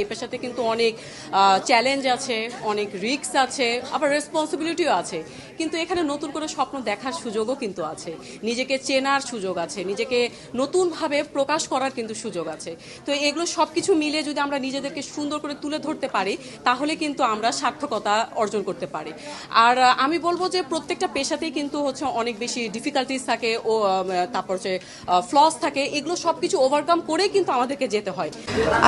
এই পেশাতে কিন্তু অনেক চ্যালেঞ্জ আছে, অনেক রিস্ক আছে, আবার রেসপন্সিবিলিটিও আছে। কিন্তু এখানে নতুন করে স্বপ্ন দেখার সুযোগও কিন্তু আছে, নিজেকে চেনার সুযোগ আছে, নিজেকে নতুনভাবে প্রকাশ করার কিন্তু সুযোগ আছে। তো এগুলো সব কিছু মিলে যদি আমরা নিজেদেরকে সুন্দর করে তুলে ধরতে পারি তাহলে কিন্তু আমরা সার্থকতা অর্জন করতে পারি। আর আমি বলবো যে প্রত্যেকটা পেশাতেই কিন্তু হচ্ছে অনেক বেশি ডিফিকাল্টিস থাকে ও তারপর হচ্ছে ফ্লস থাকে, এগুলো সব কিছু ওভারকাম করেই কিন্তু আমাদেরকে যেতে হয়।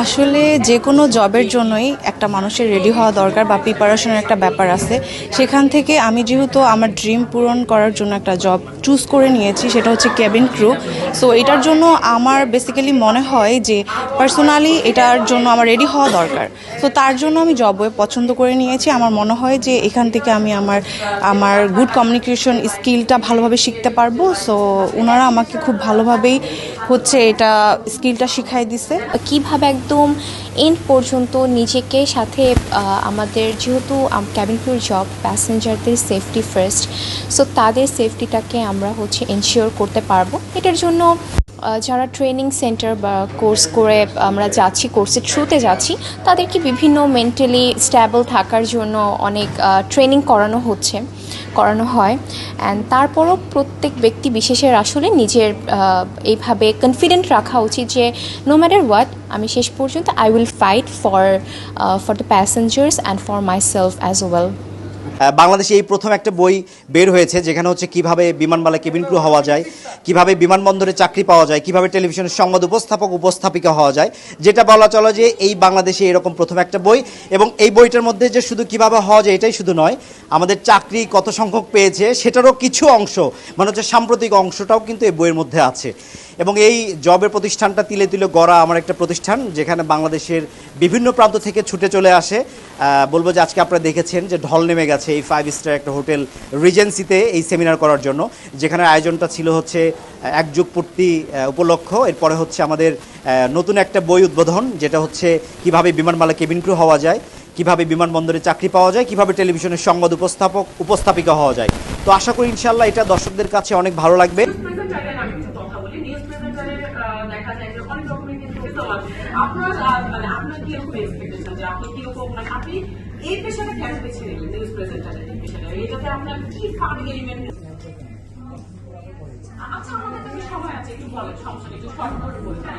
আসলে যে কোনো জবের জন্যই একটা মানুষের রেডি হওয়া দরকার বা প্রিপারেশনের একটা ব্যাপার আছে। সেখান থেকে আমি যেহেতু আমার ড্রিম পূরণ করার জন্য একটা জব চুজ করে নিয়েছি, সেটা হচ্ছে কেবিন ক্রু। সো এটার জন্য আমার বেসিক্যালি মনে হয় যে পার্সোনালি এটার জন্য আমার রেডি হওয়া দরকার। তো তার জন্য আমি জব ওয়েব পছন্দ করে নিয়েছি। আমার মনে হয় যে এখান থেকে আমি আমার গুড কমিউনিকেশন স্কিলটা ভালোভাবে শিখতে পারবো। সো ওনারা আমাকে খুব ভালোভাবেই হচ্ছে এটা স্কিলটা শিখাই দিছে। কিভাবে একদম এন্ড পর্যন্ত নিজেকে সাথে আমাদের যেহেতু ক্যাবিন ক্রুর জব প্যাসেঞ্জারদের সেফটি ফার্স্ট, সো তাদের সেফটিটাকে আমরা হচ্ছে এনশিওর করতে পারবো। এটার জন্য যারা ট্রেনিং সেন্টার বা কোর্স করে আমরা যাচ্ছি, কোর্সের থ্রুতে যাচ্ছি, তাদেরকে বিভিন্ন মেন্টালি স্ট্যাবল থাকার জন্য অনেক ট্রেনিং করানো হয়। অ্যান্ড তারপরও প্রত্যেক ব্যক্তি বিশেষের আসলে নিজের এইভাবে কনফিডেন্ট রাখা উচিত যে নো ম্যাটার হোয়াট, আমি শেষ পর্যন্ত I will fight for the passengers and for my self as well. বাংলাদেশে এই প্রথম একটা বই বের হয়েছে যেখানে হচ্ছে কিভাবে বিমানবালা কেবিন ক্রু হওয়া যায়, কিভাবে বিমানবন্দরে চাকরি পাওয়া যায়, কিভাবে টেলিভিশনের সংবাদ উপস্থাপিকা হওয়া যায়, যেটা বলা চলে যে এই বাংলাদেশে এরকম প্রথম একটা বই। এবং এই বইটার মধ্যে যে শুধু কিভাবে হওয়া যায় এটাই শুধু নয়, আমাদের চাকরি কত সংখ্যক পেয়েছে সেটারও কিছু অংশ, মানে হচ্ছে সাম্প্রতিক অংশটাও কিন্তু এই বইয়ের মধ্যে আছে। এবং এই জবের প্রতিষ্ঠানটা তিলে তিলে গড়া আমার একটা প্রতিষ্ঠান, যেখানে বাংলাদেশের বিভিন্ন প্রান্ত থেকে ছুটে চলে আসে। বলবো যে আজকে আপনারা দেখেছেন যে ঢল নেমে গেছে এই 5 স্টার একটা হোটেল রিজেন্সিতে এই সেমিনার করার জন্য, যেখানে আয়োজনটা ছিল হচ্ছে এক যুগ পূর্তি উপলক্ষ। এরপরে হচ্ছে আমাদের নতুন একটা বই উদ্বোধন, যেটা হচ্ছে কিভাবে বিমানবালা কেবিন ক্রু হওয়া যায়, কিভাবে বিমানবন্দরে চাকরি পাওয়া যায়, কিভাবে টেলিভিশনের সংবাদ উপস্থাপিকা হওয়া যায়। তো আশা করি ইনশাআল্লাহ এটা দর্শকদের কাছে অনেক ভালো লাগবে। আপনার কিরকম এক্সপেকটেশন যে আপনি কিরকম, মানে আপনি এই পেশাটা কেন বেছে নিলেন, নিউজ প্রেজেন্টারের এই পেশাটা, এটাতে আপনার কি ফান এলিমেন্ট? আচ্ছা, আমাদের কাছে সময় আছে, একটু বলেন, সমস্যা একটু শর্ট করে বলতে।